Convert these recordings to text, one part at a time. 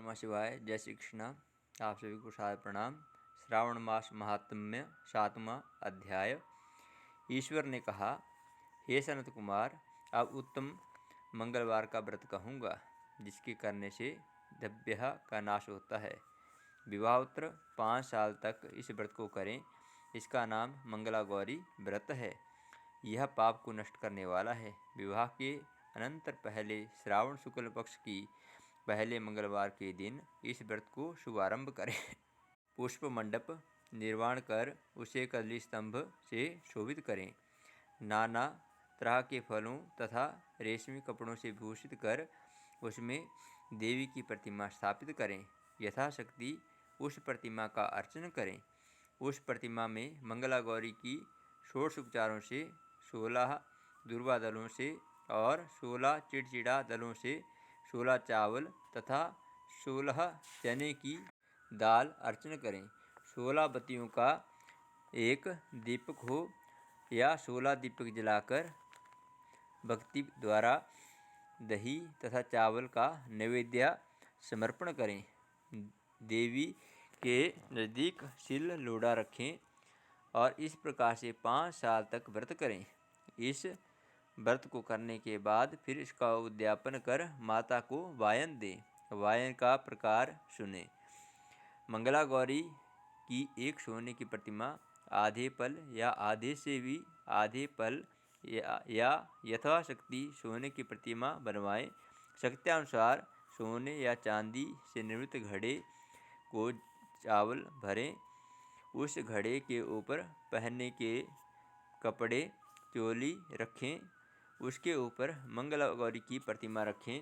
नमः शिवाय। जय श्री कृष्णा। आप सभी को सादर प्रणाम। श्रावण मास महात्म्य 7वां अध्याय। ईश्वर ने कहा, हे सनत कुमार, अब उत्तम मंगलवार का व्रत कहूँगा, जिसके करने से दभ्यः का नाश होता है। विवाहोत्तर 5 साल तक इस व्रत को करें। इसका नाम मंगलागौरी व्रत है। यह पाप को नष्ट करने वाला है। विवाह के अनंतर पहले श्रावण शुक्ल पक्ष की पहले मंगलवार के दिन इस व्रत को शुभारंभ करें। पुष्प मंडप निर्माण कर उसे कदली स्तंभ से शोभित करें। नाना तरह के फलों तथा रेशमी कपड़ों से भूषित कर उसमें देवी की प्रतिमा स्थापित करें। यथाशक्ति उस प्रतिमा का अर्चन करें। उस प्रतिमा में मंगला गौरी की 16 उपचारों से, 16 दुर्वा दलों से और 16 चिड़चिड़ा दलों से, 16 चावल तथा 16 चने की दाल अर्चन करें। 16 बत्तियों का एक दीपक हो या 16 दीपक जलाकर भक्ति द्वारा दही तथा चावल का नैवेद्य समर्पण करें। देवी के नज़दीक सिल लोढ़ा रखें और इस प्रकार से 5 साल तक व्रत करें। इस व्रत को करने के बाद फिर इसका उद्यापन कर माता को वायन दें। वायन का प्रकार सुने। मंगला गौरी की एक सोने की प्रतिमा आधे पल या आधे से भी आधे पल या यथाशक्ति सोने की प्रतिमा बनवाएं। शक्त्यानुसार सोने या चांदी से निर्मित घड़े को चावल भरें। उस घड़े के ऊपर पहनने के कपड़े चोली रखें। उसके ऊपर मंगला गौरी की प्रतिमा रखें।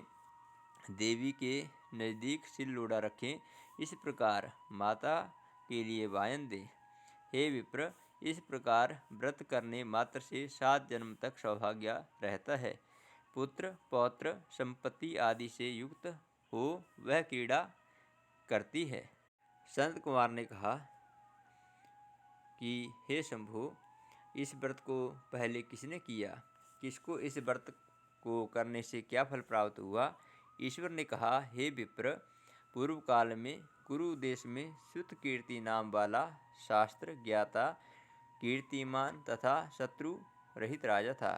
देवी के नज़दीक सिल लोढ़ा रखें। इस प्रकार माता के लिए वायन दें। हे विप्र, इस प्रकार व्रत करने मात्र से 7 जन्म तक सौभाग्य रहता है। पुत्र पौत्र संपत्ति आदि से युक्त हो वह क्रीड़ा करती है। संत कुमार ने कहा कि हे शंभो, इस व्रत को पहले किसने किया? किसको इस व्रत को करने से क्या फल प्राप्त हुआ? ईश्वर ने कहा, हे विप्र, पूर्व काल में कुरु देश में श्रुत कीर्ति नाम वाला शास्त्र ज्ञाता, कीर्तिमान तथा शत्रु रहित राजा था।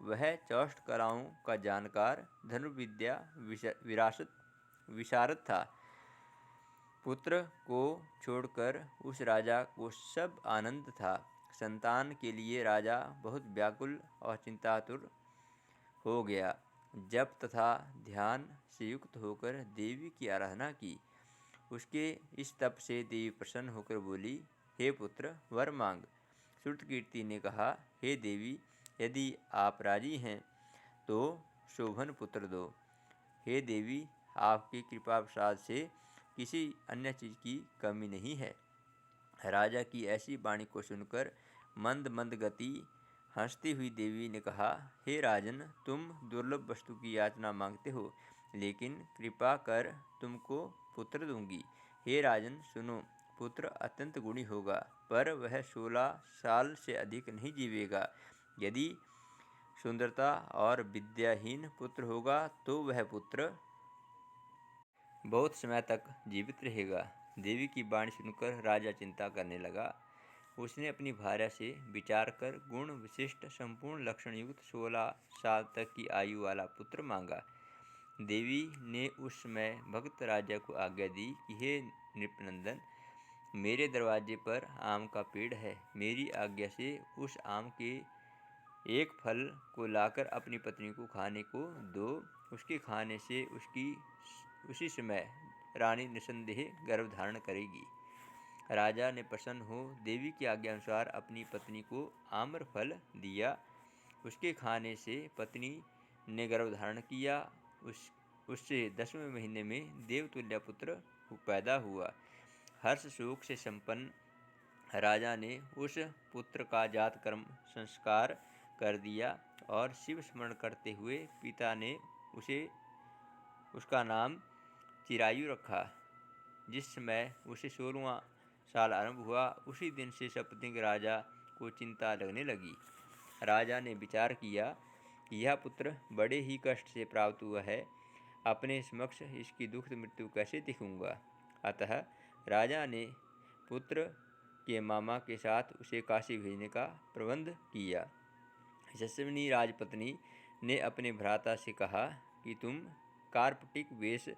वह 64 कलाओं का जानकार, धनुर्विद्या विशारद था। पुत्र को छोड़कर उस राजा को सब आनंद था। संतान के लिए राजा बहुत व्याकुल और चिंतातुर हो गया। जप तथा ध्यान से युक्त होकर देवी की आराधना की। उसके इस तप से देवी प्रसन्न होकर बोली, हे पुत्र, वर मांग। श्रुतकीर्ति ने कहा, हे देवी, यदि आप राजी हैं तो शोभन पुत्र दो। हे देवी, आपकी कृपा प्रसाद से किसी अन्य चीज़ की कमी नहीं है। राजा की ऐसी वाणी को सुनकर मंद मंद गति हंसती हुई देवी ने कहा, हे राजन, तुम दुर्लभ वस्तु की याचना मांगते हो, लेकिन कृपा कर तुमको पुत्र दूंगी। हे राजन सुनो, पुत्र अत्यंत गुणी होगा, पर वह 16 साल से अधिक नहीं जीवेगा। यदि सुंदरता और विद्याहीन पुत्र होगा तो वह पुत्र बहुत समय तक जीवित रहेगा। देवी की वाणी सुनकर राजा चिंता करने लगा। उसने अपनी भार्या से विचार कर गुण विशिष्ट संपूर्ण लक्षण युक्त 16 साल तक की आयु वाला पुत्र मांगा। देवी ने उस समय भक्त राजा को आज्ञा दी कि हे नृपनंदन, मेरे दरवाजे पर आम का पेड़ है। मेरी आज्ञा से उस आम के एक फल को लाकर अपनी पत्नी को खाने को दो। उसके खाने से उसी समय रानी निसंदेह गर्भ धारण करेगी। राजा ने प्रसन्न हो देवी की आज्ञा अनुसार अपनी पत्नी को आम्र फल दिया। उसके खाने से पत्नी ने गर्भ धारण किया। उससे 10वें महीने में देवतुल्य पुत्र पैदा हुआ। हर्ष शोक से संपन्न राजा ने उस पुत्र का जात कर्म संस्कार कर दिया और शिव स्मरण करते हुए पिता ने उसका नाम चिरायु रखा। जिस समय उसे 16वां साल आरंभ हुआ, उसी दिन से सपत्नीक राजा को चिंता लगने लगी। राजा ने विचार किया कि यह पुत्र बड़े ही कष्ट से प्राप्त हुआ है। अपने समक्ष इसकी दुखद मृत्यु कैसे दिखूँगा। अतः राजा ने पुत्र के मामा के साथ उसे काशी भेजने का प्रबंध किया। यशस्विनी राजपत्नी ने अपने भ्राता से कहा कि तुम कार्पटिक वेश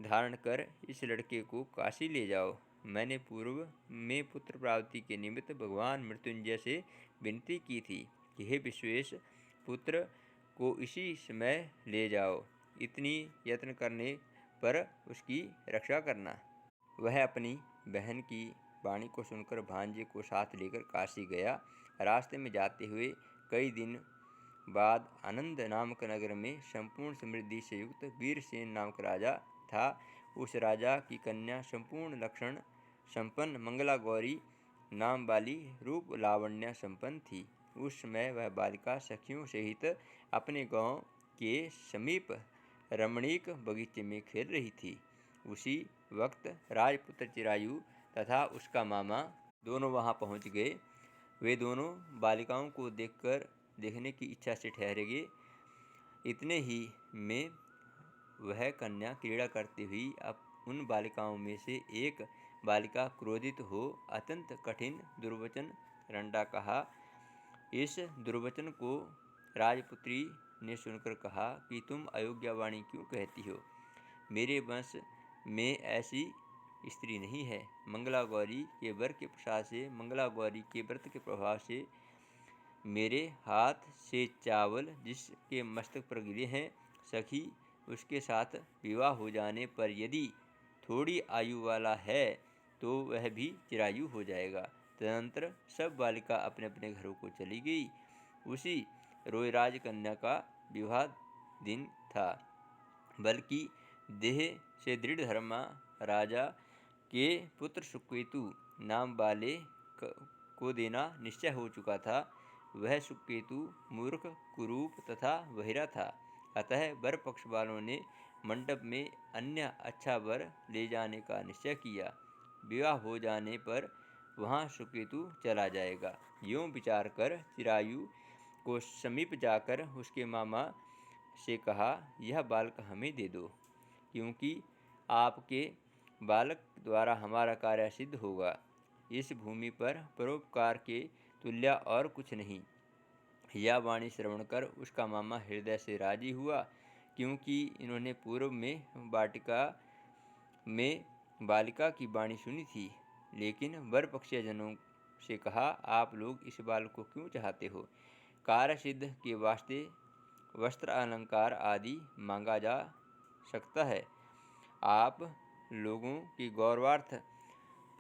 धारण कर इस लड़के को काशी ले जाओ। मैंने पूर्व में पुत्र प्राप्ति के निमित्त भगवान मृत्युंजय से विनती की थी कि हे विश्वेश, पुत्र को इसी समय ले जाओ। इतनी यत्न करने पर उसकी रक्षा करना। वह अपनी बहन की वाणी को सुनकर भांजे को साथ लेकर काशी गया। रास्ते में जाते हुए कई दिन बाद आनंद नामक नगर में संपूर्ण समृद्धि से युक्त वीरसेन नामक राजा था। उस राजा की कन्या संपूर्ण लक्षण संपन्न मंगला गौरी नाम वाली रूप लावण्य संपन्न थी। उस समय वह बालिका सखियों सहित अपने गांव के समीप रमणीक बगीचे में खेल रही थी। उसी वक्त राजपुत्र चिरायु तथा उसका मामा दोनों वहां पहुंच गए। वे दोनों बालिकाओं को देखने की इच्छा से ठहरे गए। इतने ही में वह कन्या क्रीड़ा करती हुई अब उन बालिकाओं में से एक बालिका क्रोधित हो अत्यंत कठिन दुर्वचन रंडा कहा। इस दुर्वचन को राजपुत्री ने सुनकर कहा कि तुम अयोग्य वाणी क्यों कहती हो। मेरे वंश में ऐसी स्त्री नहीं है। मंगला गौरी के वर के प्रसाद से, मंगला गौरी के व्रत के प्रभाव से मेरे हाथ से चावल जिसके मस्तक पर गिरे हैं, सखी उसके साथ विवाह हो जाने पर यदि थोड़ी आयु वाला है तो वह भी चिरायु हो जाएगा। तदनंतर सब बालिका अपने अपने घरों को चली गई। उसी रोयराज कन्या का विवाह दिन था। बल्कि देह से दृढ़ धर्मा राजा के पुत्र सुकेतु नाम वाले को देना निश्चय हो चुका था। वह सुकेतु मूर्ख, कुरूप तथा बहिरा था। अतः वर पक्ष वालों ने मंडप में अन्य अच्छा वर ले जाने का निश्चय किया। विवाह हो जाने पर वहाँ सुकेतु चला जाएगा। यूँ विचार कर चिरायु को समीप जाकर उसके मामा से कहा, यह बालक हमें दे दो, क्योंकि आपके बालक द्वारा हमारा कार्य सिद्ध होगा। इस भूमि पर परोपकार के तुल्य और कुछ नहीं। यह वाणी श्रवण कर उसका मामा हृदय से राजी हुआ, क्योंकि इन्होंने पूर्व में वाटिका में बालिका की वाणी सुनी थी। लेकिन वर पक्षीय जनों से कहा, आप लोग इस बालक को क्यों चाहते हो। कार्य सिद्ध के वास्ते वस्त्र अलंकार आदि मांगा जा सकता है। आप लोगों की गौरवार्थ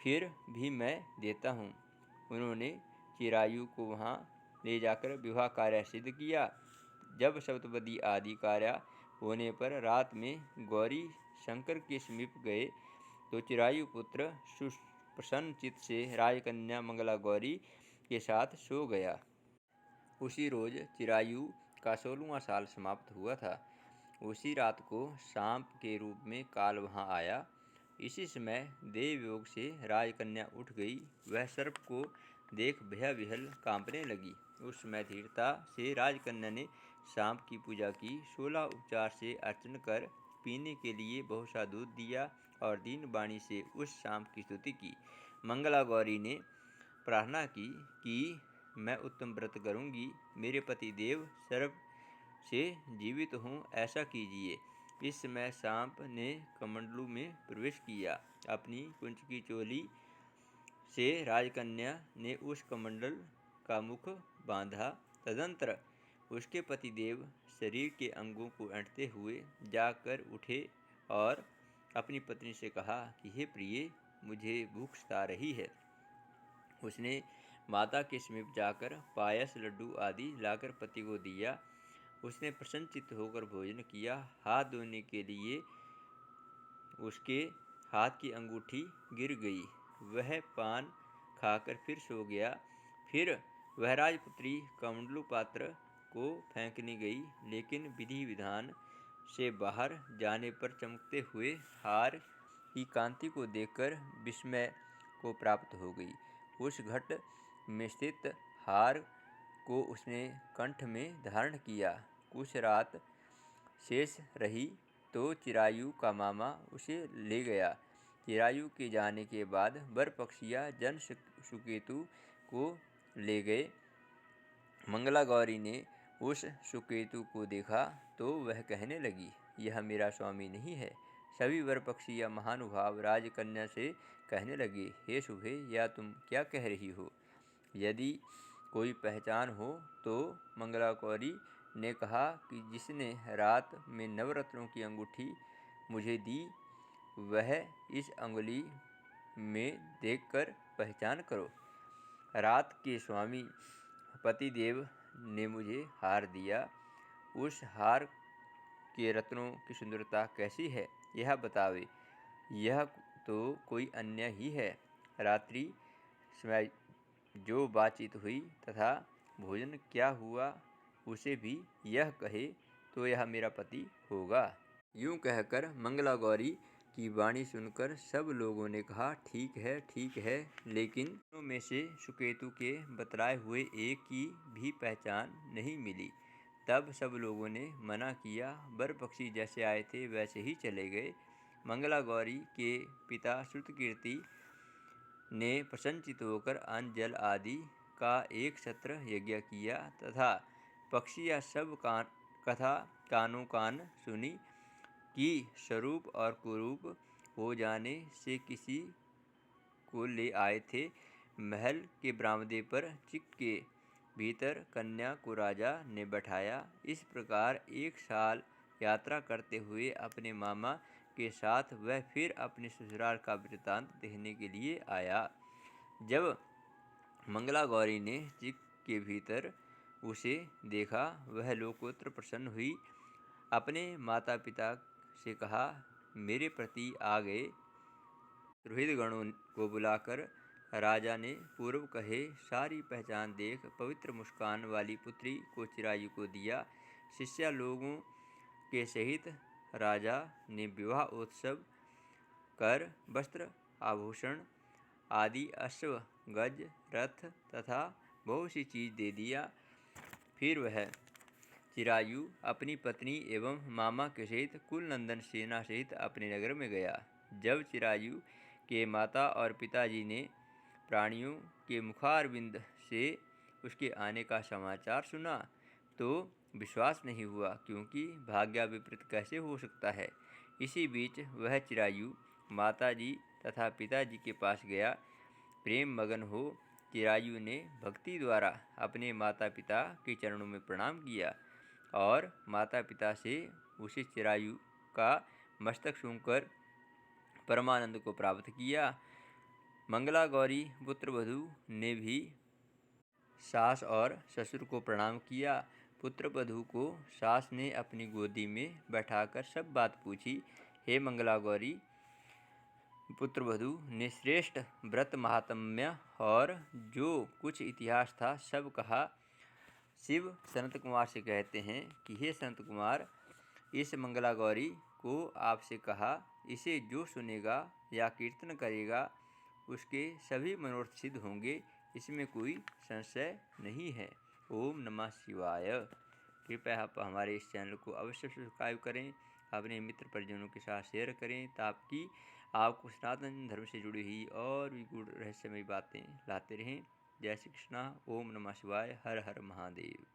फिर भी मैं देता हूँ। उन्होंने चिरायु को वहाँ ले जाकर विवाह कार्य सिद्ध किया। जब सप्तपदी आदि कार्य होने पर रात में गौरी शंकर के समीप गए तो चिरायु पुत्र सुप्रसन्न चित्त से राजकन्या मंगला गौरी के साथ सो गया। उसी रोज चिरायु का 16वां साल समाप्त हुआ था। उसी रात को सांप के रूप में काल वहाँ आया। इसी समय देवयोग से राजकन्या उठ गई। वह सर्प को देख भय-विह्वल कांपने लगी। उस समय धीरता से राजकन्या ने सांप की पूजा की। 16 उपचार से अर्चन कर पीने के लिए बहुत सा दूध दिया और दीन वाणी से उस सांप की स्तुति की। मंगला गौरी ने प्रार्थना की कि मैं उत्तम व्रत करूंगी, मेरे पति देव सर्प से जीवित हूँ, ऐसा कीजिए। इस समय सांप ने कमंडलू में प्रवेश किया। अपनी कुंच की चोली से राजकन्या ने उस कमंडल का मुख बांधा। तदंतर उसके पतिदेव शरीर के अंगों को ऐंठते हुए जाकर उठे और अपनी पत्नी से कहा कि हे प्रिय, मुझे भूख सता रही है। उसने माता के समीप जाकर पायस, लड्डू आदि लाकर पति को दिया। उसने प्रसन्नचित्त होकर भोजन किया। हाथ धोने के लिए उसके हाथ की अंगूठी गिर गई। वह पान खाकर फिर सो गया। फिर वह राजपुत्री कमंडलू पात्र को फेंकने गई, लेकिन विधि विधान से बाहर जाने पर चमकते हुए हार की कांति को देखकर विस्मय को प्राप्त हो गई। उस घट में स्थित हार को उसने कंठ में धारण किया। कुछ रात शेष रही तो चिरायु का मामा उसे ले गया। चिरायु के जाने के बाद वर पक्षियाँ जन सुकेतु को ले गए। मंगला गौरी ने उस सुकेतु को देखा तो वह कहने लगी, यह मेरा स्वामी नहीं है। सभी वर पक्षियाँ महानुभाव राजकन्या से कहने लगे, हे शुभे, या तुम क्या कह रही हो? यदि कोई पहचान हो तो? मंगला गौरी ने कहा कि जिसने रात में नवरत्नों की अंगूठी मुझे दी, वह इस अंगुली में देखकर पहचान करो। रात के स्वामी पतिदेव ने मुझे हार दिया। उस हार के रत्नों की सुंदरता कैसी है, यह बतावे। यह तो कोई अन्य ही है। रात्रि समय जो बातचीत हुई तथा भोजन क्या हुआ, उसे भी यह कहे तो यह मेरा पति होगा। यूं कहकर मंगला गौरी की वाणी सुनकर सब लोगों ने कहा, ठीक है, लेकिन दोनों में से सुकेतु के बतलाए हुए एक की भी पहचान नहीं मिली। तब सब लोगों ने मना किया। वर पक्षी जैसे आए थे वैसे ही चले गए। मंगला गौरी के पिता श्रुतकीर्ति ने प्रसन्नचित्त होकर अन्न जल आदि का एक सत्र यज्ञ किया तथा पक्षियाँ सब कथा कानों कान सुनी कि स्वरूप और कुरूप हो जाने से किसी को ले आए थे। महल के बरामदे पर चिक के भीतर कन्या को राजा ने बैठाया। इस प्रकार 1 साल यात्रा करते हुए अपने मामा के साथ वह फिर अपने ससुराल का वृत्तांत देखने के लिए आया। जब मंगला गौरी ने चिक के भीतर उसे देखा, वह लोकोत्तर प्रसन्न हुई। अपने माता पिता से कहा, मेरे प्रति आ गए। रोहित गणों को बुलाकर राजा ने पूर्व कहे सारी पहचान देख पवित्र मुस्कान वाली पुत्री को चिरायु को दिया। शिष्या लोगों के सहित राजा ने विवाह उत्सव कर वस्त्र आभूषण आदि अश्व गज रथ तथा बहुत सी चीज दे दिया। फिर वह चिरायु अपनी पत्नी एवं मामा के सहित कुलनंदन सेना सहित अपने नगर में गया। जब चिरायु के माता और पिताजी ने प्राणियों के मुखारविंद से उसके आने का समाचार सुना तो विश्वास नहीं हुआ, क्योंकि भाग्य विपरीत कैसे हो सकता है। इसी बीच वह चिरायु माताजी तथा पिताजी के पास गया। प्रेम मगन हो चिरायु ने भक्ति द्वारा अपने माता पिता के चरणों में प्रणाम किया और माता पिता से उसे चिरायु का मस्तक सूंघकर परमानंद को प्राप्त किया। मंगला गौरी पुत्रवधू ने भी सास और ससुर को प्रणाम किया। पुत्रवधू को सास ने अपनी गोदी में बैठाकर सब बात पूछी। हे मंगला गौरी, पुत्रवधू ने श्रेष्ठ व्रत महात्म्य और जो कुछ इतिहास था सब कहा। शिव सनत कुमार से कहते हैं कि हे सनत कुमार, इस मंगला गौरी को आपसे कहा, इसे जो सुनेगा या कीर्तन करेगा उसके सभी मनोरथ सिद्ध होंगे, इसमें कोई संशय नहीं है। ओम नमः शिवाय। कृपया आप हमारे इस चैनल को अवश्य सब्सक्राइब करें, अपने मित्र परिजनों के साथ शेयर करें ताकि आपको सनातन धर्म से जुड़ी हुई और भी गूढ़ रहस्यमयी बातें लाते रहें। जय श्री कृष्णा। ओम नमः शिवाय। हर हर महादेव।